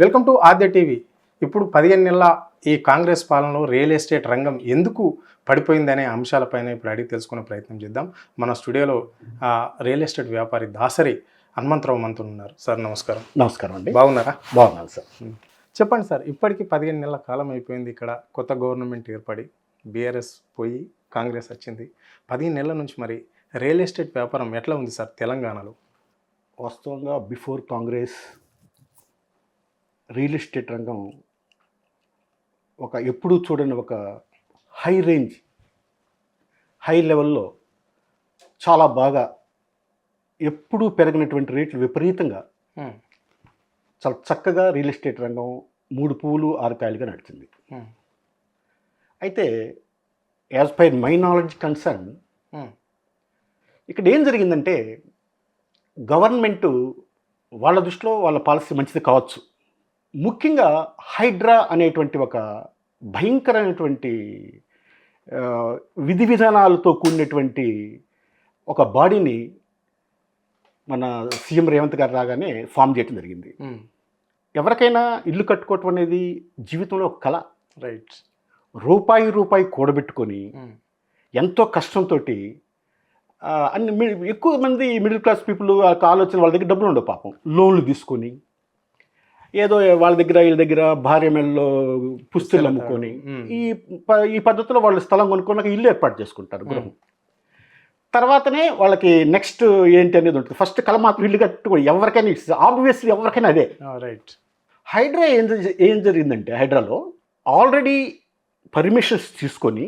Welcome to Aadya TV. ఇప్పుడు 15 నెలల ఈ కాంగ్రెస్ పాలనలో రియల్ ఎస్టేట్ రంగం ఎందుకు పడిపోయిందనే అంశాలపైన ఇప్పుడు అడిగి తెలుసుకునే ప్రయత్నం చేద్దాం. మన స్టూడియోలో రియల్ ఎస్టేట్ వ్యాపారి దాసరి హనుమంతరావు మంత్రులు ఉన్నారు. సార్ నమస్కారం. నమస్కారం అండి. బాగున్నారా? బాగున్నాను సార్. చెప్పండి సార్, ఇప్పటికి 15 నెలల కాలం అయిపోయింది. ఇక్కడ కొత్త గవర్నమెంట్ ఏర్పడి బీఆర్ఎస్ పోయి కాంగ్రెస్ వచ్చింది. 15 నెలల నుంచి మరి రియల్ ఎస్టేట్ వ్యాపారం ఎట్లా ఉంది సార్ తెలంగాణలో? వాస్తవంగా బిఫోర్ కాంగ్రెస్ రియల్ ఎస్టేట్ రంగం ఎప్పుడూ చూడని ఒక హై రేంజ్, హై లెవెల్లో చాలా బాగా ఎప్పుడూ పెరిగినటువంటి రేట్లు విపరీతంగా చాలా చక్కగా రియల్ ఎస్టేట్ రంగం 3 పువ్వులు 6 కాయలుగా నడిచింది. అయితే as per my knowledge concern ఇక్కడ ఏం జరిగిందంటే గవర్నమెంటు వాళ్ళ దృష్టిలో వాళ్ళ పాలసీ మంచిది కావచ్చు. ముఖ్యంగా హైడ్రా అనేటువంటి ఒక భయంకరమైనటువంటి విధి విధానాలతో కూడినటువంటి ఒక బాడీని మన సీఎం రేవంత్ గారు రాగానే ఫామ్ చేయడం జరిగింది. ఎవరికైనా ఇల్లు కట్టుకోవటం అనేది జీవితంలో ఒక కళ. రైట్. రూపాయి కూడబెట్టుకొని ఎంతో కష్టంతో అన్ని ఎక్కువ మంది మిడిల్ క్లాస్ పీపుల్ ఆలోచన వాళ్ళ దగ్గర డబ్బులు ఉండవు పాపం. లోన్లు తీసుకొని ఏదో వాళ్ళ దగ్గర వీళ్ళ దగ్గర భార్య మెడలో పుస్తులు అమ్ముకొని ఈ పద్ధతిలో వాళ్ళు స్థలం కొనుక్కొని ఇల్లు ఏర్పాటు చేసుకుంటారు, గృహం. తర్వాతనే వాళ్ళకి నెక్స్ట్ ఏంటి అనేది ఉంటుంది. ఫస్ట్ కళ మాత్రం ఇల్లు కట్టుకోండి, ఎవరికైనా ఆబ్వియస్లీ ఎవరికైనా అదే. రైట్. హైడ్రా ఏం జరిగిందంటే హైడ్రాలో ఆల్రెడీ పర్మిషన్స్ తీసుకొని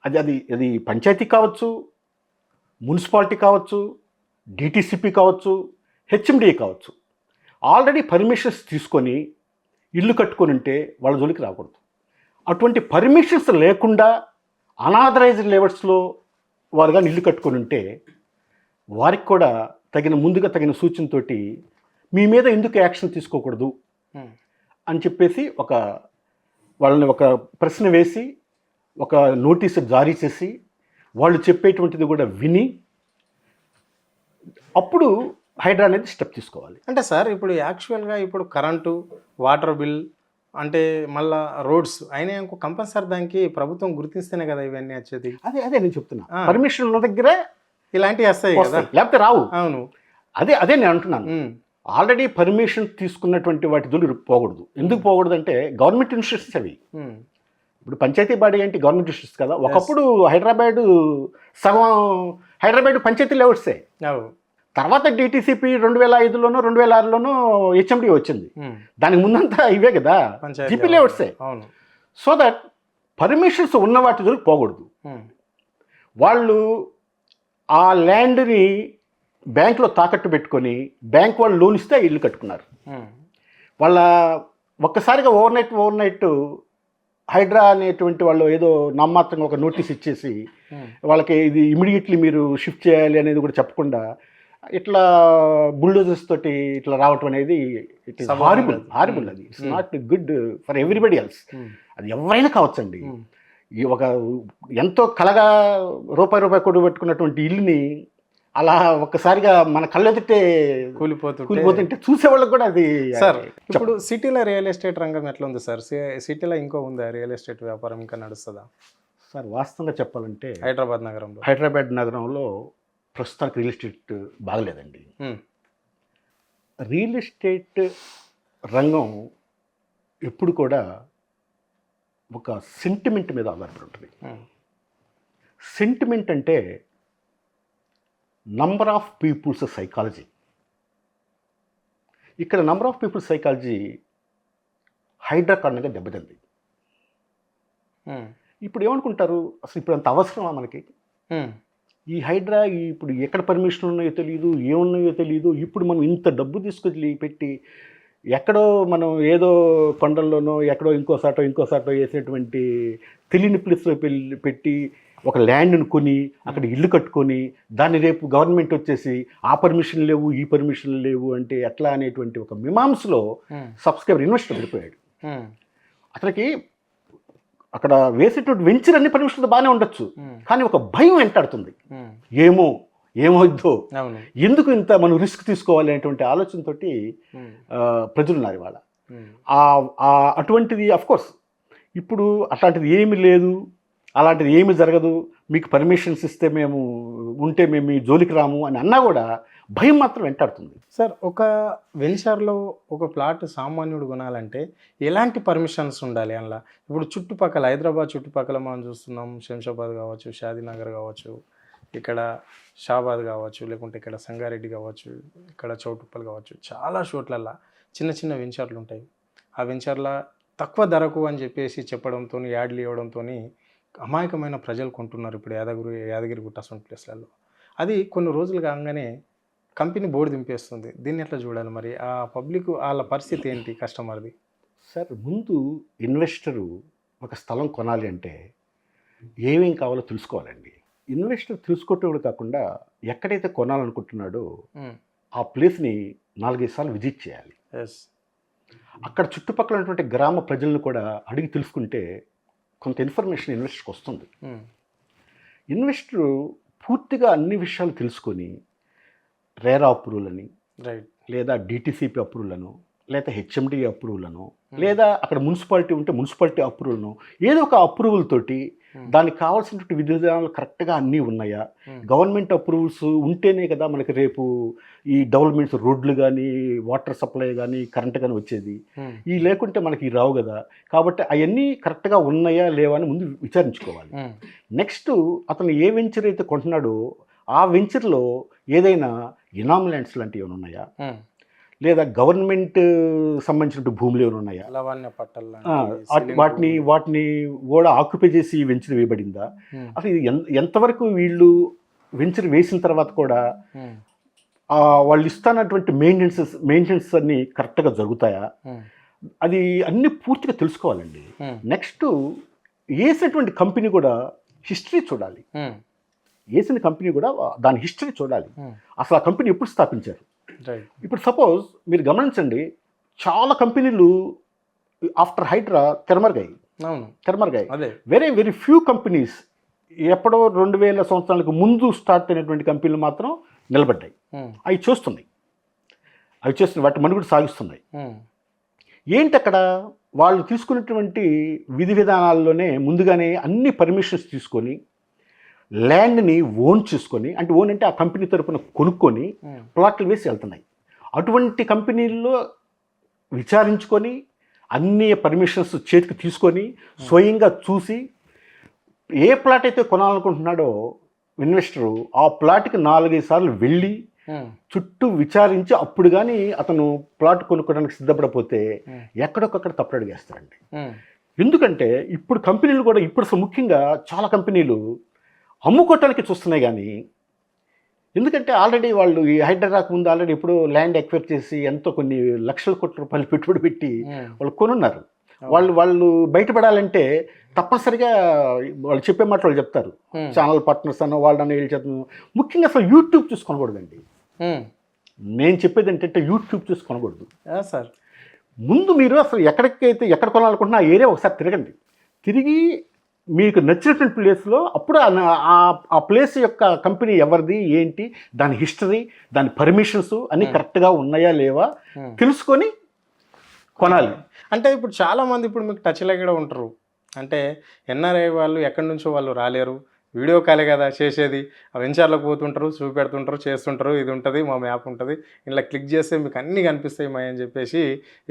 అది పంచాయతీ కావచ్చు, మున్సిపాలిటీ కావచ్చు, డిటిసిపి కావచ్చు, హెచ్ఎండిఏ కావచ్చు, ఆల్రెడీ పర్మిషన్స్ తీసుకొని ఇల్లు కట్టుకొని ఉంటే వాళ్ళ జోలికి రాకూడదు. అటువంటి పర్మిషన్స్ లేకుండా అనాథరైజ్డ్ లెవెల్స్లో వారు కానీ ఇల్లు కట్టుకొని ఉంటే వారికి కూడా ముందుగా తగిన సూచనతోటి మీ మీద ఎందుకు యాక్షన్ తీసుకోకూడదు అని చెప్పేసి వాళ్ళని ఒక ప్రశ్న వేసి ఒక నోటీసు జారీ చేసి వాళ్ళు చెప్పేటువంటిది కూడా విని అప్పుడు హైడ్రా అనేది స్టెప్ తీసుకోవాలి. అంటే సార్ ఇప్పుడు యాక్చువల్గా ఇప్పుడు కరెంటు, వాటర్ బిల్ అంటే మళ్ళా రోడ్స్ అయినా ఇంకో కంపల్సరీ దానికి ప్రభుత్వం గుర్తిస్తేనే కదా ఇవన్నీ వచ్చేది. అదే నేను చెప్తున్నా. పర్మిషన్ ఉన్న దగ్గరే ఇలాంటివి వస్తాయి కదా, లేకపోతే రావు. అవును, అదే నేను అంటున్నాను. ఆల్రెడీ పర్మిషన్ తీసుకున్నటువంటి వాటి జోలికి పోకూడదు. ఎందుకు పోకూడదు అంటే గవర్నమెంట్ ఇన్స్టిట్యూషన్స్ అవి. ఇప్పుడు పంచాయతీ బాడీ ఏంటి? గవర్నమెంట్ ఇన్స్టిట్యూషన్స్ కదా. ఒకప్పుడు హైదరాబాద్ పంచాయతీ లెవెల్సే. తర్వాత డిటిసిపి 2005లోనో 2006లోనో హెచ్ఎండి వచ్చింది. దానికి ముందంతా ఇవే కదా, జిపి లెవెల్సే. సో దట్ పర్మిషన్స్ ఉన్న వాటి జోలికి పోకూడదు. వాళ్ళు ఆ ల్యాండ్ని బ్యాంకులో తాకట్టు పెట్టుకొని బ్యాంక్ వాళ్ళు లోన్ ఇస్తే ఇల్లు కట్టుకున్నారు. వాళ్ళ ఒక్కసారిగా ఓవర్ నైట్ హైడ్రా అనేటువంటి వాళ్ళు ఏదో నామమాత్రంగా ఒక నోటీస్ ఇచ్చేసి వాళ్ళకి ఇది ఇమీడియట్లీ మీరు షిఫ్ట్ చేయాలి అనేది కూడా చెప్పకుండా ఇట్లా బుల్డోజర్స్ తోటి ఇట్లా రావటం అనేది ఇట్ ఈస్ హారిబుల్. అది it's not good for everybody else. అది ఎవరైనా కావచ్చండి. ఈ ఎంతో కలగా రూపాయి కూడబెట్టుకున్నటువంటి ఇల్లుని అలా ఒక్కసారిగా మన కళ్ళెదుటే కూలిపోతుంటే చూసేవాళ్ళకి కూడా అది. సార్ ఇప్పుడు సిటీలో రియల్ ఎస్టేట్ రంగం ఎట్లా ఉంది సార్? సిటీలో ఇంకో ఉందా రియల్ ఎస్టేట్ వ్యాపారం, ఇంకా నడుస్తుందా? సార్ వాస్తవంగా చెప్పాలంటే హైదరాబాద్ నగరంలో ప్రస్తుతానికి రియల్ ఎస్టేట్ బాగలేదండి. రియల్ ఎస్టేట్ రంగం ఎప్పుడు కూడా ఒక సెంటిమెంట్ మీద ఆధారపడి ఉంటుంది. సెంటిమెంట్ అంటే నంబర్ ఆఫ్ పీపుల్స్ సైకాలజీ. ఇక్కడ number of peoples psychology HYDRAA కారణంగా దెబ్బతింది. ఇప్పుడు ఏమనుకుంటారు, అసలు ఇప్పుడు అంత అవసరమా మనకి ఈ హైడ్రా? ఇప్పుడు ఎక్కడ పర్మిషన్ ఉన్నాయో తెలియదు, ఏమున్నాయో తెలియదు. ఇప్పుడు మనం ఇంత డబ్బు తీసుకొచ్చి పెట్టి ఎక్కడో మనం ఏదో కొండల్లోనో ఎక్కడో ఇంకోసాటో వేసేటువంటి తెలియని ప్లేస్లో పెట్టి ఒక ల్యాండ్ను కొని అక్కడ ఇల్లు కట్టుకొని దాన్ని రేపు గవర్నమెంట్ వచ్చేసి ఆ పర్మిషన్ లేవు, ఈ పర్మిషన్ లేవు అంటే ఎట్లా అనేటువంటి ఒక మీమాంసలో సబ్స్క్రైబర్ ఇన్వెస్టర్ పడిపోయాడు. అతనికి అక్కడ వేసేటువంటి వెంచర్ అన్ని పర్మిషన్లు బాగానే ఉండొచ్చు, కానీ ఒక భయం వెంటాడుతుంది. ఏమవుద్దో, ఎందుకు ఇంత మనం రిస్క్ తీసుకోవాలి అనేటువంటి ఆలోచనతోటి ప్రజలు ఉన్నారు ఇవాళ. అటువంటిది కోర్స్ ఇప్పుడు అట్లాంటిది ఏమీ లేదు, అలాంటిది ఏమీ జరగదు, మీకు పర్మిషన్స్ ఇస్తే మేము మీ జోలికి రాము అని అన్నా కూడా భయం మాత్రం వెంటాడుతుంది. సార్, ఒక వెంచర్లో ఒక ప్లాట్ సామాన్యుడు కొనాలంటే ఎలాంటి పర్మిషన్స్ ఉండాలి అందులో? ఇప్పుడు చుట్టుపక్కల హైదరాబాద్ చుట్టుపక్కల మనం చూస్తున్నాం, శంషాబాద్ కావచ్చు, షాదీనగర్ కావచ్చు, ఇక్కడ షాబాద్ కావచ్చు, లేకుంటే ఇక్కడ సంగారెడ్డి కావచ్చు, ఇక్కడ చౌటుప్పల్ కావచ్చు, చాలా చోట్లల్లో చిన్న చిన్న వెంచర్లు ఉంటాయి. ఆ వెంచర్ల తక్కువ ధరకు అని చెప్పేసి చెప్పడంతో, యాడ్లు ఇవ్వడంతో అమాయకమైన ప్రజలు కొంటున్నారు ఇప్పుడు యాదగిరిగుట్ట అసలు ప్లేస్లలో. అది కొన్ని రోజులు కాగానే కంపెనీ బోర్డు దింపేస్తుంది. దీన్ని ఎట్లా చూడాలి మరి? ఆ పబ్లిక్ వాళ్ళ పరిస్థితి ఏంటి, కస్టమర్ది? సార్, ముందు ఇన్వెస్టరు ఒక స్థలం కొనాలి అంటే ఏమేం కావాలో తెలుసుకోవాలండి. ఇన్వెస్టర్ తెలుసుకోవటం కాకుండా ఎక్కడైతే కొనాలనుకుంటున్నాడో ఆ ప్లేస్ని 4-5 సార్లు విజిట్ చేయాలి. అక్కడ చుట్టుపక్కల ఉన్నటువంటి గ్రామ ప్రజలను కూడా అడిగి తెలుసుకుంటే కొంత ఇన్ఫర్మేషన్ ఇన్వెస్టర్కి వస్తుంది. ఇన్వెస్టరు పూర్తిగా అన్ని విషయాలు తెలుసుకొని రేరా అప్రూవల్ అని, లేదా డిటిసిపి అప్రూవల్ను, లేదా హెచ్ఎండి అప్రూవల్ను, లేదా అక్కడ మున్సిపాలిటీ ఉంటే మున్సిపాలిటీ అప్రూవల్ను, ఏదో ఒక అప్రూవల్ తోటి దానికి కావాల్సినటువంటి విధి విధానాలు కరెక్ట్గా అన్నీ ఉన్నాయా, గవర్నమెంట్ అప్రూవల్స్ ఉంటేనే కదా మనకి రేపు ఈ డెవలప్మెంట్స్, రోడ్లు కానీ, వాటర్ సప్లై కానీ, కరెంట్ కానీ వచ్చేది. ఈ లేకుంటే మనకి రావు కదా. కాబట్టి అవన్నీ కరెక్ట్గా ఉన్నాయా లేవా అని ముందు విచారించుకోవాలి. నెక్స్ట్ అతను ఏ వెంచర్ అయితే కొంటున్నాడో ఆ వెంచర్లో ఏదైనా ఇనామ్ ల్యాండ్స్ లాంటివి ఏమైనా ఉన్నాయా, లేదా గవర్నమెంట్ సంబంధించిన భూములు ఏమైనా ఉన్నాయా, వాటిని కూడా ఆక్యుపై చేసి వెంచర్ వేయబడిందా, అసలు ఇది ఎంతవరకు వీళ్ళు వెంచర్ వేసిన తర్వాత కూడా వాళ్ళు ఇస్తున్నటువంటి మెయింటెనెన్స్ అన్నీ కరెక్ట్గా జరుగుతాయా, అది అన్నీ పూర్తిగా తెలుసుకోవాలండి. నెక్స్ట్ వేసినటువంటి కంపెనీ కూడా హిస్టరీ చూడాలి. వేసిన కంపెనీ కూడా దాని హిస్టరీ చూడాలి. అసలు ఆ కంపెనీ ఎప్పుడు స్థాపించారు. ఇప్పుడు సపోజ్ మీరు గమనించండి, చాలా కంపెనీలు ఆఫ్టర్ హైడ్రా తెరమరుగాయి. వెరీ వెరీ ఫ్యూ కంపెనీస్ ఎప్పుడో 2000 సంవత్సరాలకు ముందు స్టార్ట్ అయినటువంటి కంపెనీలు మాత్రం నిలబడ్డాయి. అవి చేస్తున్నాయి, వాటి మనుగడ సాగిస్తున్నాయి. ఏంటి అక్కడ వాళ్ళు తీసుకున్నటువంటి విధి విధానాల్లోనే ముందుగానే అన్ని పర్మిషన్స్ తీసుకొని ల్యాండ్ని ఓన్ చేసుకొని, అంటే ఓన్ అంటే ఆ కంపెనీ తరపున కొనుక్కొని ప్లాట్లు వేసి వెళ్తున్నాయి. అటువంటి కంపెనీల్లో విచారించుకొని అన్ని పర్మిషన్స్ చేతికి తీసుకొని స్వయంగా చూసి ఏ ప్లాట్ అయితే కొనాలనుకుంటున్నాడో ఇన్వెస్టరు ఆ ప్లాట్కి 4-5 సార్లు వెళ్ళి చుట్టూ విచారించి అప్పుడు కానీ అతను ప్లాట్ కొనుక్కోవడానికి సిద్ధపడపోతే ఎక్కడొక్కడ తప్పడగేస్తారండి. ఎందుకంటే ఇప్పుడు కంపెనీలు కూడా ఇప్పుడు ముఖ్యంగా చాలా కంపెనీలు అమ్ముకోవటానికి చూస్తున్నాయి. కానీ ఎందుకంటే ఆల్రెడీ వాళ్ళు ఈ హైడ్రాకు ముందు ఆల్రెడీ ఇప్పుడు ల్యాండ్ ఎక్వైర్ చేసి ఎంతో కొన్ని లక్షల కోట్ల రూపాయలు పెట్టుబడి పెట్టి వాళ్ళు కొనున్నారు. వాళ్ళు బయటపడాలంటే తప్పనిసరిగా వాళ్ళు చెప్పే మాట వాళ్ళు చెప్తారు. ఛానల్ పార్ట్నర్స్ అన్న వాళ్ళని వీళ్ళు చెప్తాను. ముఖ్యంగా అసలు యూట్యూబ్ చూసుకోకూడదండి. నేను చెప్పేది ఏంటంటే యూట్యూబ్ చూసుకోకూడదు సార్. ముందు మీరు అసలు ఎక్కడ కొనాలనుకుంటున్నా ఆ ఏరియా ఒకసారి తిరగండి. తిరిగి మీకు నచ్చినటువంటి ప్లేస్లో అప్పుడు ఆ ప్లేస్ యొక్క కంపెనీ ఎవరిది ఏంటి, దాని హిస్టరీ, దాని పర్మిషన్స్ అన్నీ కరెక్ట్గా ఉన్నాయా లేవా తెలుసుకొని కొనాలి. అంటే ఇప్పుడు చాలామంది ఇప్పుడు మీకు టచ్లో కూడా ఉంటారు. అంటే ఎన్ఆర్ఐ వాళ్ళు ఎక్కడి నుంచో వాళ్ళు రాలేరు, వీడియో కాలే కదా చేసేది, ఆ వెంచర్లకు పోతుంటారు, చూపెడుతుంటారు, చేస్తుంటారు, ఇది ఉంటుంది, మా మ్యాప్ ఉంటుంది, ఇలా క్లిక్ చేస్తే మీకు అన్నీ కనిపిస్తాయి మా అని చెప్పేసి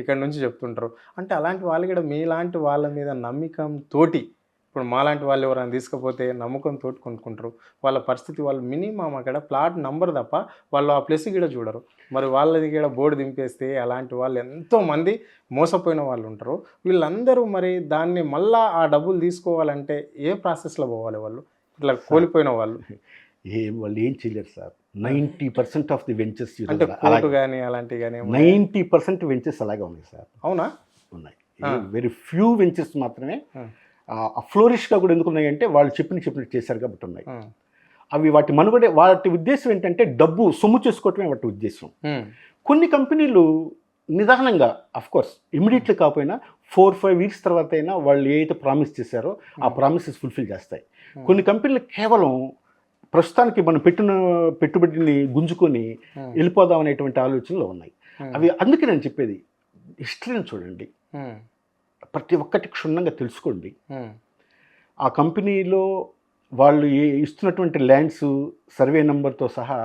ఇక్కడ నుంచి చెప్తుంటారు. అంటే అలాంటి వాళ్ళు కూడా మీలాంటి వాళ్ళ మీద నమ్మకంతోటి, ఇప్పుడు మాలాంటి వాళ్ళు ఎవరైనా తీసుకపోతే నమ్మకంతో కొనుక్కుంటారు. వాళ్ళ పరిస్థితి, వాళ్ళు మినిమం అక్కడ ప్లాట్ నంబర్ తప్ప వాళ్ళు ఆ ప్లేస్ కూడా చూడరు. మరి వాళ్ళది కూడా బోర్డు దింపేస్తే అలాంటి వాళ్ళు ఎంతోమంది మోసపోయిన వాళ్ళు ఉంటారు. వీళ్ళందరూ మరి దాన్ని మళ్ళా ఆ డబ్బులు తీసుకోవాలంటే ఏ ప్రాసెస్లో పోవాలి? వాళ్ళు ఇట్లా కోల్పోయిన వాళ్ళు వాళ్ళు ఏం చేయలేరు సార్. 90% ఆఫ్ ది వెంచర్స్ అంటే కోర్టు కానీ అలాంటివి కానీ 90% వెంచర్స్ అలాగే ఉన్నాయి సార్. అవునా? ఉన్నాయి. వెరీ ఫ్యూ వెంచర్స్ మాత్రమే ఫ్లోరిష్గా కూడా ఎందుకు ఉన్నాయంటే వాళ్ళు చెప్పినట్టు చేశారు కాబట్టి ఉన్నాయి. అవి వాటి మనుగడే, వాటి ఉద్దేశం ఏంటంటే డబ్బు సొమ్ము చేసుకోవటమే వాటి ఉద్దేశం. కొన్ని కంపెనీలు నిదానంగా అఫ్కోర్స్ ఇమీడియట్లీ కాకపోయినా 4-5 వీక్స్ తర్వాత అయినా వాళ్ళు ఏదైతే ప్రామిస్ చేశారో ఆ ప్రామిసెస్ ఫుల్ఫిల్ చేస్తాయి. కొన్ని కంపెనీలు కేవలం ప్రస్తుతానికి మనం పెట్టిన పెట్టుబడిని గుంజుకొని వెళ్ళిపోదాం అనేటువంటి ఆలోచనలు ఉన్నాయి. అవి అందుకే నేను చెప్పేది హిస్టరీని చూడండి, ప్రతి ఒక్కటి క్షుణ్ణంగా తెలుసుకోండి. ఆ కంపెనీలో వాళ్ళు ఇస్తున్నటువంటి ల్యాండ్స్ సర్వే నెంబర్తో సహా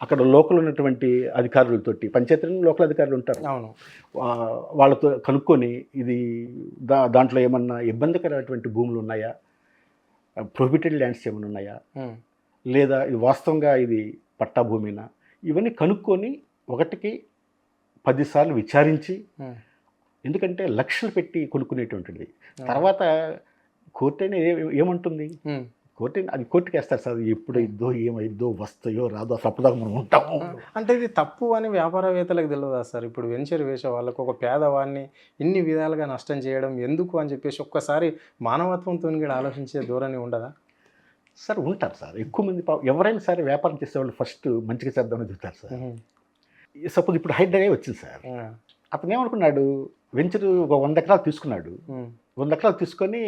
అక్కడ లోకల్ ఉన్నటువంటి అధికారులతోటి, పంచాయతీలో లోకల్ అధికారులు ఉంటారు, వాళ్ళతో కనుక్కొని ఇది దాంట్లో ఏమన్నా ఇబ్బందికరమైనటువంటి భూములు ఉన్నాయా, ప్రొహిబిటెడ్ ల్యాండ్స్ ఏమైనా ఉన్నాయా, లేదా ఇది వాస్తవంగా ఇది పట్టా భూమినా, ఇవన్నీ కనుక్కొని ఒకటికి 10 సార్లు విచారించి, ఎందుకంటే లక్షలు పెట్టి కొనుక్కునేటువంటిది. తర్వాత కోర్టు అయినా ఏమంటుంది, అది కోర్టుకి వేస్తారు సార్, ఎప్పుడు ఇద్దో ఏమైద్దో వస్తాయో రాదో తప్పుదాకా మనం ఉంటాము. అంటే ఇది తప్పు అని వ్యాపారవేత్తలకు తెలియదా సార్? ఇప్పుడు వెంచర్ వేసే వాళ్ళకు ఒక పేదవాడిని ఇన్ని విధాలుగా నష్టం చేయడం ఎందుకు అని చెప్పేసి ఒక్కసారి మానవత్వంతో కూడా ఆలోచించే ధోరణి ఉండదా సార్? ఉంటారు సార్, ఎక్కువ మంది ఎవరైనా సరే వ్యాపారం చేసేవాళ్ళు ఫస్ట్ మంచిగా చేద్దామని చెప్తారు సార్. సపోజ్ ఇప్పుడు హైడ్రా వచ్చింది సార్, అతను ఏమనుకున్నాడు, వెంచర్ ఒక 100 ఎకరాలు తీసుకున్నాడు. 100 ఎకరాలు తీసుకొని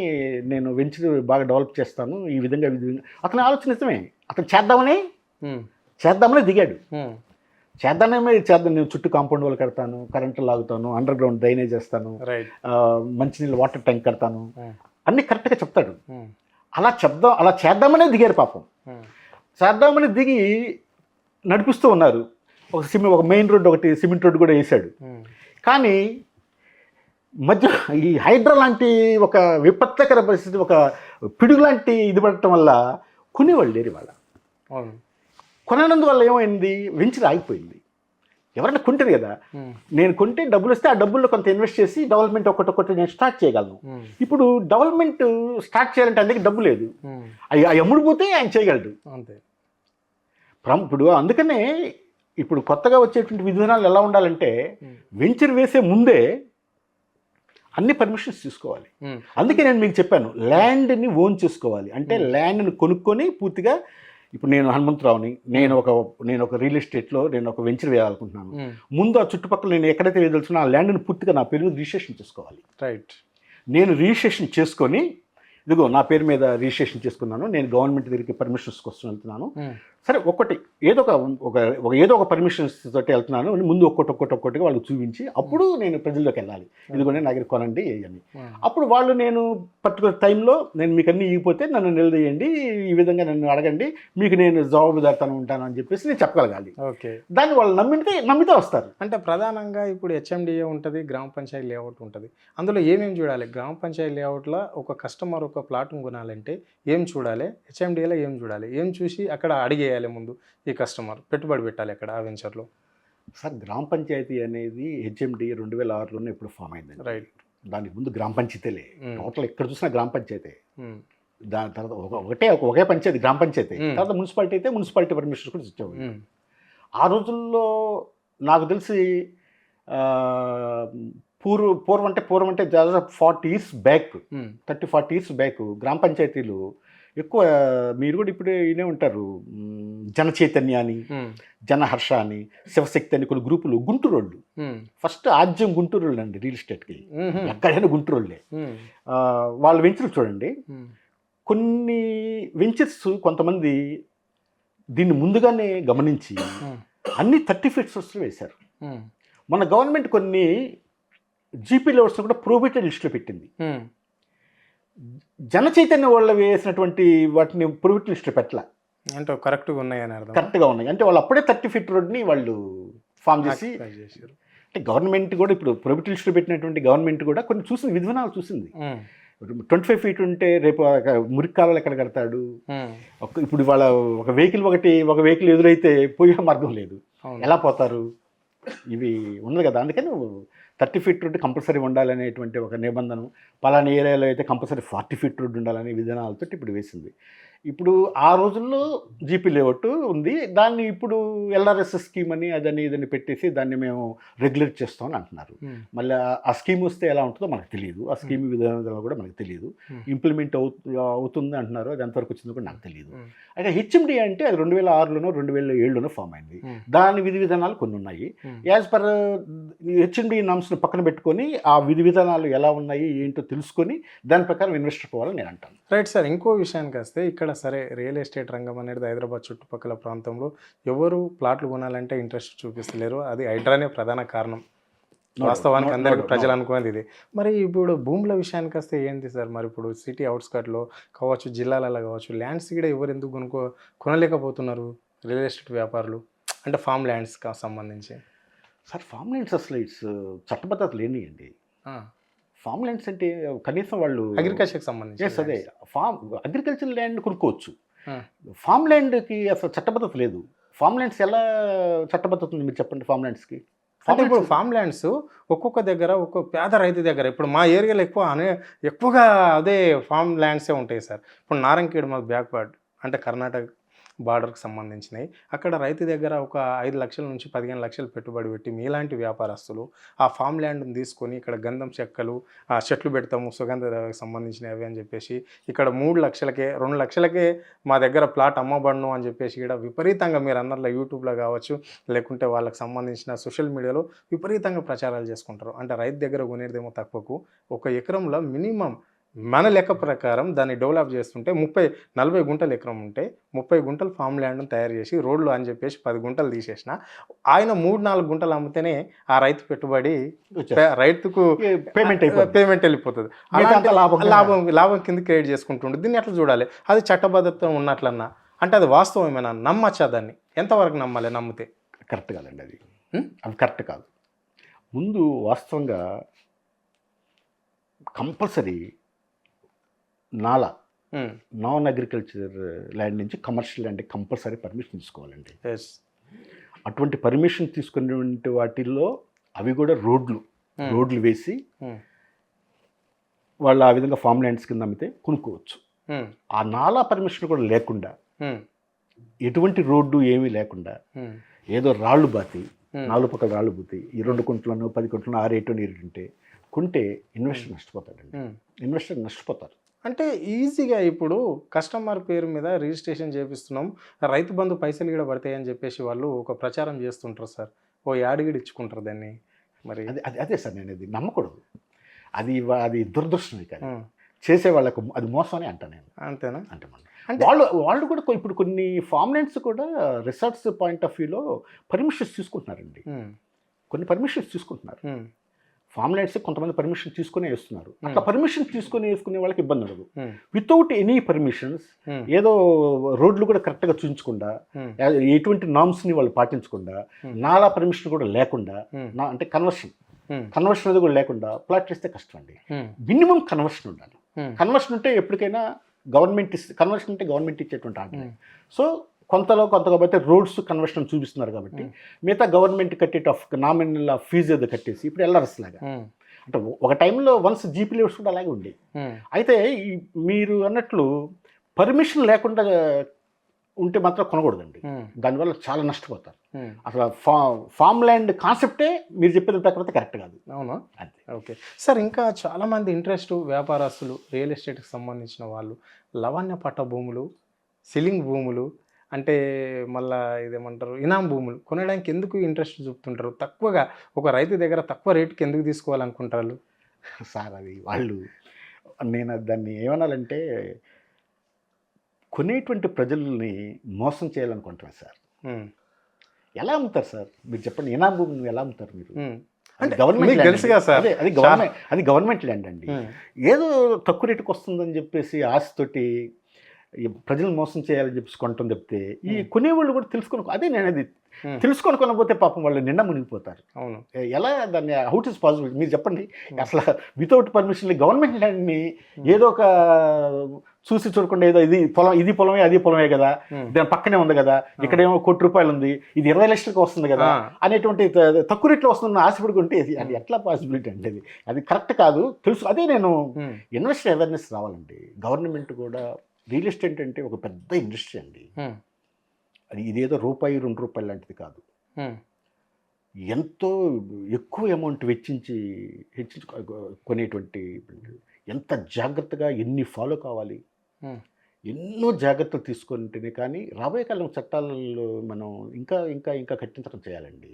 నేను వెంచర్ బాగా డెవలప్ చేస్తాను ఈ విధంగా అతని ఆలోచన నిజమే, అతను చేద్దామని దిగాడు. చేద్దాం, నేను చుట్టూ కాంపౌండ్ వాళ్ళు కడతాను, కరెంటు లాగుతాను, అండర్ గ్రౌండ్ డ్రైనేజ్ చేస్తాను, మంచినీళ్ళు వాటర్ ట్యాంక్ కడతాను, అన్నీ కరెక్ట్గా చెప్తాడు. అలా చేద్దామనే దిగారు పాపం. చేద్దామని దిగి నడిపిస్తూ ఉన్నారు. ఒక మెయిన్ రోడ్డు, ఒకటి సిమెంట్ రోడ్డు కూడా వేసాడు. కానీ మధ్య ఈ హైడ్రా లాంటి ఒక విపత్కర పరిస్థితి, ఒక పిడుగు లాంటి ఇది పడటం వల్ల కొనేవాళ్ళు లేరు వాళ్ళ. కొనందువల్ల ఏమైంది, వెంచర్ ఆగిపోయింది. ఎవరైనా కొంటారు కదా, నేను కొంటే డబ్బులు వస్తే ఆ డబ్బుల్లో కొంత ఇన్వెస్ట్ చేసి డెవలప్మెంట్ ఒక్కొక్కటి నేను స్టార్ట్ చేయగలను. ఇప్పుడు డెవలప్మెంట్ స్టార్ట్ చేయాలంటే అందుకే డబ్బు లేదు, అవి అమ్ముడుపోతే ఆయన చేయగలడు అంతే. ఇప్పుడు అందుకనే ఇప్పుడు కొత్తగా వచ్చేటువంటి విధానాలు ఎలా ఉండాలంటే, వెంచర్ వేసే ముందే అన్ని పర్మిషన్స్ తీసుకోవాలి. అందుకే నేను మీకు చెప్పాను, ల్యాండ్ని ఓన్ చేసుకోవాలి. అంటే ల్యాండ్ని కొనుక్కొని పూర్తిగా, ఇప్పుడు నేను హనుమంతరావుని, నేను ఒక రియల్ ఎస్టేట్లో నేను ఒక వెంచర్ వేయాలనుకుంటున్నాను. ముందు ఆ చుట్టుపక్కల నేను ఎక్కడైతే వేయదలుచున్నా ఆ ల్యాండ్ని పూర్తిగా నా పేరు మీద రిజిస్ట్రేషన్ చేసుకోవాలి. రైట్. నేను రిజిస్ట్రేషన్ చేసుకొని, ఇదిగో నా పేరు మీద రిజిస్ట్రేషన్ చేసుకున్నాను, నేను గవర్నమెంట్ దగ్గరికి పర్మిషన్స్ కోసం వెళ్తున్నాను, సరే ఒక్కటి ఏదో ఒక పర్మిషన్స్ తోటి వెళ్తున్నాను, ముందు ఒక్కొక్కటిగా వాళ్ళకి చూపించి అప్పుడు నేను ప్రజల్లోకి వెళ్ళాలి, ఇదిగో నా దగ్గర కొనండి అని. అప్పుడు వాళ్ళు, నేను పర్టికులర్ టైంలో నేను మీకు అన్నీ ఇగిపోతే నన్ను నిలదీయండి, ఈ విధంగా నన్ను అడగండి, మీకు నేను జవాబుదారితనం ఉంటాను అని చెప్పేసి నేను చెప్పగలగాలి. ఓకే, దాన్ని వాళ్ళు నమ్మితే వస్తారు. అంటే ప్రధానంగా ఇప్పుడు హెచ్ఎండిఏ ఉంటుంది, గ్రామ పంచాయతీ లేఅవుట్ ఉంటుంది. అందులో ఏమేమి చూడాలి? గ్రామ పంచాయతీ లేఅవుట్లో ఒక కస్టమర్ ఒక ప్లాట్ను కొనాలంటే ఏం చూడాలి, హెచ్ఎండిఏలో ఏం చూడాలి, ఏం చూసి అక్కడ అడిగేయాలి ముందు ఈ కస్టమర్ పెట్టుబడి పెట్టాలి అక్కడ ఆ వెంచర్లో? సార్, గ్రామ పంచాయతీ అనేది హెచ్ఎండిఏ 2006లోనే ఎప్పుడు ఫామ్ అయిందండి. రైట్. దానికి ముందు గ్రామ పంచాయతీలే, టోటల్ ఎక్కడ చూసినా గ్రామ పంచాయతీ. దాని తర్వాత ఒకే పంచాయతీ గ్రామ పంచాయతీ, తర్వాత మున్సిపాలిటీ అయితే మున్సిపాలిటీ పర్మిషన్స్ కూడా ఇచ్చేవాళ్ళు. ఆ రోజుల్లో నాకు తెలిసి పూర్వం అంటే దాదాపు 40 years బ్యాక్, 30-40 years బ్యాక్ గ్రామ పంచాయతీలు ఎక్కువ, మీరు కూడా ఇప్పుడు ఇనే ఉంటారు, జన చైతన్య అని, జనహర్ష అని, శివశక్తి అని కొన్ని గ్రూపులు, గుంటూరోళ్ళు ఫస్ట్ ఆద్యం గుంటూరోళ్ళు అండి రియల్ ఎస్టేట్కి, ఎక్కడైనా గుంటూరోళ్ళే. వాళ్ళ వెంచర్లు చూడండి, కొన్ని వెంచర్స్ కొంతమంది దీన్ని ముందుగానే గమనించి అన్ని 30 feet వేశారు. మన గవర్నమెంట్ కొన్ని జీపీ లేఅవుట్స్ కూడా ప్రొహిబిటెడ్ లిస్టులో పెట్టింది. జన చైతన్య వాళ్ళు వేసినటువంటి వాటిని ప్రొహిబిటెడ్ లిస్టులో పెట్టాల, అంటే కరెక్ట్గా ఉన్నాయని అర్థం. కరెక్ట్గా ఉన్నాయి అంటే వాళ్ళు అప్పుడే 30 feet రోడ్ని వాళ్ళు ఫామ్ చేసి, అంటే గవర్నమెంట్ కూడా ఇప్పుడు ప్రొహిబిటెడ్ లిస్టులో పెట్టినటువంటి గవర్నమెంట్ కూడా కొన్ని చూసింది, విధానాలు చూసింది. 25 feet ఉంటే రేపు మురికి కాలువలు ఎక్కడ కడతాడు, ఇప్పుడు వాళ్ళ ఒక వెహికల్ ఎదురైతే పోయే మార్గం లేదు, ఎలా పోతారు, ఇవి ఉన్నది కదా. అందుకని 30 feet రోడ్డు కంపల్సరీ ఉండాలనేటువంటి ఒక నిబంధన, పలానా ఏరియాలో అయితే కంపల్సరీ 40 feet రోడ్డు ఉండాలనే విధానాలతో ఇప్పుడు వేసింది. ఇప్పుడు ఆ రోజుల్లో జీపీ లేఅవుట్ ఉంది, దాన్ని ఇప్పుడు ఎల్ఆర్ఎస్ఎస్ స్కీమ్ అని అదని ఇదని పెట్టేసి దాన్ని మేము రెగ్యులేట్ చేస్తామని అంటున్నారు. మళ్ళీ ఆ స్కీమ్ వస్తే ఎలా ఉంటుందో మనకు తెలియదు, ఆ స్కీమ్ విధానాలు కూడా మనకు తెలియదు, ఇంప్లిమెంట్ అవుతుంది అంటున్నారు, అది ఎంతవరకు వచ్చిందో కూడా నాకు తెలియదు. అయితే హెచ్ఎండి అంటే అది 2006లోనో 2007లోనో ఫామ్ అయింది, దాని విధి విధానాలు కొన్ని ఉన్నాయి. యాజ్ పర్ హెచ్ఎండి నామ్స్ని పక్కన పెట్టుకొని ఆ విధి విధానాలు ఎలా ఉన్నాయి ఏంటో తెలుసుకొని దాని ప్రకారం ఇన్వెస్టర్ పోవాలని నేను అంటాను. రైట్ సార్, ఇంకో విషయానికి వస్తే ఇక్కడ సరే రియల్ ఎస్టేట్ రంగం అనేది హైదరాబాద్ చుట్టుపక్కల ప్రాంతంలో ఎవరు ప్లాట్లు కొనాలంటే ఇంట్రెస్ట్ చూపిస్తలేరు, అది హైడ్రానే ప్రధాన కారణం. వాస్తవానికి అందరికీ ప్రజలు అనుకునేది ఇది. మరి ఇప్పుడు భూముల విషయానికి వస్తే ఏంటి సార్, మరి ఇప్పుడు సిటీ అవుట్స్కట్లో కావచ్చు, జిల్లాలలో కావచ్చు, ల్యాండ్స్ కూడా ఎవరు ఎందుకు కొనలేకపోతున్నారు రియల్ ఎస్టేట్ వ్యాపారులు, అంటే ఫామ్ ల్యాండ్స్కి సంబంధించి? సార్ ఫామ్ ల్యాండ్స్ అసలు ఇట్స్ చట్టబద్ధత లేనియండి. ఫామ్ ల్యాండ్స్ అంటే కనీసం వాళ్ళు అగ్రికల్చర్కి సంబంధించి అదే అగ్రికల్చర్ ల్యాండ్ కొనుక్కోవచ్చు. ఫామ్ ల్యాండ్కి అసలు చట్టబద్ధత లేదు. ఫామ్ ల్యాండ్స్ ఎలా చట్టబద్ధత ఉంది మీరు చెప్పండి? ఫామ్ ల్యాండ్స్కి అంటే ఇప్పుడు ఫామ్ ల్యాండ్స్ ఒక్కొక్క దగ్గర ఒక్కొక్క పేద రైతు దగ్గర, ఇప్పుడు మా ఏరియాలో ఎక్కువగా అదే ఫామ్ ల్యాండ్సే ఉంటాయి సార్. ఇప్పుడు నారంకేడ్ మాకు బ్యాక్వర్డ్, అంటే కర్ణాటక బార్డర్కి సంబంధించినవి. అక్కడ రైతు దగ్గర ఒక 5 లక్షల నుంచి 15 లక్షలు పెట్టుబడి పెట్టి మీలాంటి వ్యాపారస్తులు ఆ ఫామ్ ల్యాండ్ని తీసుకొని ఇక్కడ గంధం చెక్కలు చెట్లు పెడతాము సుగంధ సంబంధించినవి అవి అని చెప్పేసి ఇక్కడ 3 లక్షలకే 2 లక్షలకే మా దగ్గర ప్లాట్ అమ్మబడును అని చెప్పేసి ఇక్కడ విపరీతంగా మీరు అన్నట్ల యూట్యూబ్లో కావచ్చు, లేకుంటే వాళ్ళకి సంబంధించిన సోషల్ మీడియాలో విపరీతంగా ప్రచారాలు చేసుకుంటారు. అంటే రైతు దగ్గర కొనేదేమో తక్కువకు, 1 ఎకరంలో మినిమం మన లెక్క ప్రకారం దాన్ని డెవలప్ చేస్తుంటే 30-40 గుంటలు ఎకరం ఉంటే 30 గుంటలు ఫామ్ ల్యాండ్ను తయారు చేసి రోడ్లు అని చెప్పేసి 10 గుంటలు తీసేసిన ఆయన 3-4 గుంటలు అమ్మితేనే ఆ రైతు పెట్టుబడి రైతుకు పేమెంట్ వెళ్ళిపోతుంది. లాభం కింద క్రియేట్ చేసుకుంటుండే. దీన్ని ఎట్లా చూడాలి? అది చట్టబద్ధత ఉన్నట్లన్నా, అంటే అది వాస్తవం ఏమైనా నమ్మచ్చా? దాన్ని ఎంతవరకు నమ్మాలి? నమ్మితే కరెక్ట్ కాదండి. అది కరెక్ట్ కాదు. ముందు వాస్తవంగా కంపల్సరీ నాన్ అగ్రికల్చర్ ల్యాండ్ నుంచి కమర్షియల్ ల్యాండ్ కంపల్సరీ పర్మిషన్ తీసుకోవాలండి. అటువంటి పర్మిషన్ తీసుకునే వాటిల్లో అవి కూడా రోడ్లు వేసి వాళ్ళు ఆ విధంగా ఫామ్ ల్యాండ్స్ కింద అమ్మితే కొనుక్కోవచ్చు. ఆ నాలా పర్మిషన్ కూడా లేకుండా, ఎటువంటి రోడ్డు ఏమీ లేకుండా ఏదో రాళ్ళు బాతి 4 పక్కల రాళ్ళు బూతి ఈ 2 కుంట్లను 10 కుంట్లను 6 ఉంటే కొంటే ఇన్వెస్టర్ నష్టపోతారు. అంటే ఈజీగా ఇప్పుడు కస్టమర్ పేరు మీద రిజిస్ట్రేషన్ చేపిస్తున్నాం, రైతు బంధు పైసలు కూడా పడతాయని చెప్పేసి వాళ్ళు ఒక ప్రచారం చేస్తుంటారు సార్. ఓ యాడ్ ఇచ్చుకుంటారు దాన్ని. మరి అదే సార్, నేను అది నమ్మకూడదు. అది దురదృష్టమే. కానీ చేసే వాళ్ళకు అది మోసం అని అంటాను నేను. అంతేనా? అంటే వాళ్ళు కూడా ఇప్పుడు కొన్ని ఫామ్ ల్యాండ్స్ కూడా రిసార్ట్స్ పాయింట్ ఆఫ్ వ్యూలో పర్మిషన్స్ తీసుకుంటున్నారండి. కొన్ని పర్మిషన్స్ తీసుకుంటున్నారు. ఫామ్ ల్యాండ్స్ కొంతమంది పర్మిషన్ తీసుకునే వేస్తున్నారు. అట్లా పర్మిషన్ తీసుకుని వేసుకునే వాళ్ళకి ఇబ్బంది ఉండదు. వితౌట్ ఎనీ పర్మిషన్స్ ఏదో రోడ్లు కూడా కరెక్ట్గా చూపించకుండా, ఎటువంటి నామ్స్ని వాళ్ళు పాటించకుండా, నాలా పర్మిషన్ కూడా లేకుండా, అంటే కన్వర్షన్ అనేది కూడా లేకుండా ప్లాట్ చేస్తే కష్టం అండి. మినిమం కన్వర్షన్ ఉండాలి. కన్వర్షన్ ఉంటే ఎప్పటికైనా కన్వర్షన్ అంటే గవర్నమెంట్ ఇచ్చేటువంటి ఆర్డర్. సో కొంతలో పోతే రోడ్స్ కన్వర్షన్ చూపిస్తున్నారు కాబట్టి మిగతా గవర్నమెంట్ నామినల్ ఫీజు ఏదో కట్టేసి ఇప్పుడు ఎల్ఆర్ఎస్ లాగా, అంటే ఒక టైంలో వన్స్ జీపీ లెవెల్స్ కూడా అలాగే ఉండే. అయితే మీరు అన్నట్లు పర్మిషన్ లేకుండా ఉంటే మాత్రం కొనకూడదండి. దానివల్ల చాలా నష్టపోతారు. అసలు ఫామ్ ల్యాండ్ కాన్సెప్టే మీరు చెప్పిన ప్రకారం కరెక్ట్ కాదు. అవునా? అంతే. ఓకే సార్, ఇంకా చాలామంది ఇంట్రెస్ట్ వ్యాపారస్తులు రియల్ ఎస్టేట్కి సంబంధించిన వాళ్ళు లవణ్య పట్ట భూములు, సిలింగ్ భూములు, అంటే మళ్ళీ ఇదేమంటారు ఇనాం భూములు కొనడానికి ఎందుకు ఇంట్రెస్ట్ చూపుతుంటారు? తక్కువగా ఒక రైతు దగ్గర తక్కువ రేటుకి ఎందుకు తీసుకోవాలనుకుంటారు సార్? అది వాళ్ళు, నేను దాన్ని ఏమనాలంటే కొనేటువంటి ప్రజల్ని మోసం చేయాలనుకుంటున్నారు సార్. ఎలా అమ్ముతారు సార్ మీరు చెప్పండి? ఇనాం భూమిని ఎలా అమ్ముతారు మీరు? అంటే గవర్నమెంట్ తెలుసుగా సార్, అది గవర్నమెంట్ ల్యాండ్ అండి. ఏదో తక్కువ రేటుకి వస్తుందని చెప్పేసి ఆశతోటి ప్రజలు మోసం చేయాలని చెప్పేసి కొనటం తప్పితే ఈ కొనేవాళ్ళు కూడా అదే నేను అది కొనకపోతే పాపం వాళ్ళు నిండా మునిగిపోతారు. అవును. ఎలా దాన్ని హౌట్ ఇస్ పాసిబుల్ మీరు చెప్పండి? అసలు వితౌట్ పర్మిషన్ గవర్నమెంట్ ల్యాండ్ని ఏదో ఒక చూసి చూడకుండా ఏదో ఇది పొలమే అది పొలమే కదా, దాని పక్కనే ఉంది కదా, ఇక్కడేమో ₹1,00,000 ఉంది, ఇది 20 లక్షలకు వస్తుంది కదా అనేటువంటి తక్కువ రేట్లో వస్తుందని ఆశపడుకుంటే అది ఎట్లా పాసిబిలిటీ అంటే అది కరెక్ట్ కాదు. తెలుసు. అదే నేను ఇన్వెస్టర్ అవేర్నెస్ రావాలండి. గవర్నమెంట్ కూడా రియల్ ఎస్టేట్ అంటే ఒక పెద్ద ఇండస్ట్రీ అండి. అది ఇదేదో ₹2 లాంటిది కాదు. ఎంతో ఎక్కువ అమౌంట్ వెచ్చించి కొనేటువంటి, ఎంత జాగ్రత్తగా ఎన్ని ఫాలో కావాలి, ఎన్నో జాగ్రత్తలు తీసుకుంటేనే కానీ రాబోయే కాలం చట్టాలలో మనం ఇంకా ఇంకా ఇంకా కఠినతరం చేయాలండి.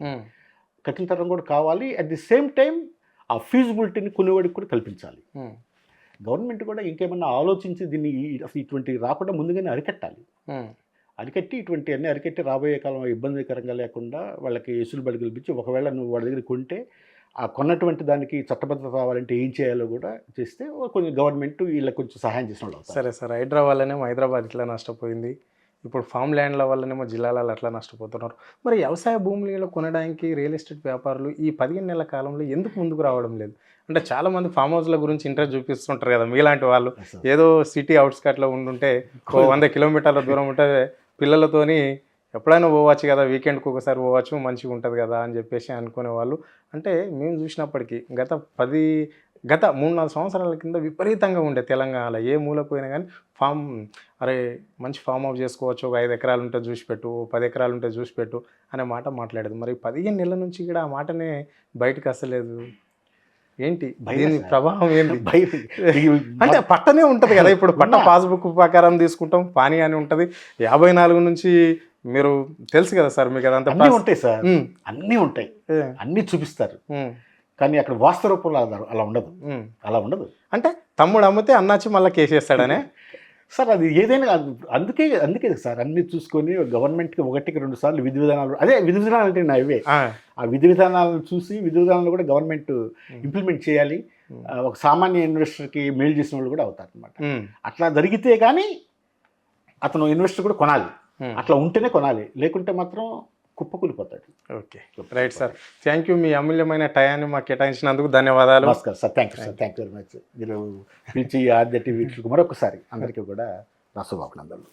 కఠినతరం కూడా కావాలి. అట్ ది సేమ్ టైం ఆ ఫీజిబిలిటీని కొనేవాడికి కూడా కల్పించాలి. గవర్నమెంట్ కూడా ఇంకేమన్నా ఆలోచించి దీన్ని అసలు ఇటువంటి రాకుండా ముందుగానే అరికట్టి ఇటువంటి అన్నీ అరికట్టి రాబోయే కాలం ఇబ్బందికరంగా లేకుండా వాళ్ళకి ఎసులుబడి కల్పించి, ఒకవేళ నువ్వు వాళ్ళ దగ్గర కొంటే ఆ కొన్నటువంటి దానికి చట్టబద్ధత రావాలంటే ఏం చేయాలో కూడా చేస్తే కొంచెం గవర్నమెంట్ వీళ్ళకి కొంచెం సహాయం చేసిన వాళ్ళు అవుతారు. సరే సార్, హైదరాబాద్ వల్లనేమో హైదరాబాద్ ఇట్లా నష్టపోయింది, ఇప్పుడు ఫామ్ ల్యాండ్ల వల్లనేమో జిల్లాలలో అట్లా నష్టపోతున్నారు. మరి వ్యవసాయ భూములలో కొనడానికి రియల్ ఎస్టేట్ వ్యాపారులు ఈ 15 నెలల కాలంలో ఎందుకు ముందుకు రావడం లేదు? అంటే చాలామంది ఫామ్ హౌస్ల గురించి ఇంట్రెస్ట్ చూపిస్తుంటారు కదా, మీలాంటి వాళ్ళు ఏదో సిటీ అవుట్స్కట్లో ఉండుంటే 100 కిలోమీటర్ల దూరం ఉంటే పిల్లలతోని ఎప్పుడైనా పోవచ్చు కదా, వీకెండ్కి ఒకసారి పోవచ్చు, మంచిగా ఉంటుంది కదా అని చెప్పేసి అనుకునే వాళ్ళు. అంటే మేము చూసినప్పటికీ గత 3-4 సంవత్సరాల కింద విపరీతంగా ఉండే తెలంగాణలో ఏ మూలకు పోయినా కానీ అరే మంచి ఫామ్ హౌస్ చేసుకోవచ్చు, ఒక 5 ఎకరాలు ఉంటే చూసి పెట్టు, 10 ఎకరాలు ఉంటే చూసి పెట్టు అనే మాట మాట్లాడేది. మరి 15 నెలల నుంచి కూడా ఆ మాటనే బయటకు వస్తలేదు. ఏంటి దీని ప్రభావం ఏంటి? అంటే పట్టనే ఉంటుంది కదా, ఇప్పుడు పట్ట పాస్బుక్ ప్రకారం తీసుకుంటాం, పానీ అని ఉంటుంది. 54 నుంచి మీరు తెలుసు కదా సార్, మీకు అదంతా అన్నీ ఉంటాయి సార్, అన్నీ ఉంటాయి, అన్నీ చూపిస్తారు. కానీ అక్కడ వాస్తవ రూపంలో అలా ఉండదు. అంటే తమ్ముడు అమ్మితే అన్నాచి మళ్ళీ కేసేస్తాడనే సార్, అది ఏదైనా అందుకే సార్ అన్ని చూసుకొని గవర్నమెంట్కి 1-2 సార్లు విధి విధానాలు, అదే విధి విధానాలు అంటే నా ఇవే, ఆ విధి విధానాలను చూసి విధి విధానాలు కూడా గవర్నమెంట్ ఇంప్లిమెంట్ చేయాలి. ఒక సామాన్య ఇన్వెస్టర్కి మేలు చేసిన వాళ్ళు కూడా అవుతారు అనమాట. అట్లా జరిగితే కానీ అతను ఇన్వెస్టర్ కూడా కొనాలి, అట్లా ఉంటేనే కొనాలి, లేకుంటే మాత్రం కుప్పకూలిపోతాడు. Okay, right sir, thank you. మీ అమూల్యమైన టయాన్ని మాకు కేటాయించినందుకు ధన్యవాదాలు. నమస్కారం sir, thank you sir, thank you very much. మీరు పిలిచి ఆద్య టీవీ మరొకసారి అందరికీ కూడా నా శుభాభినందనలు.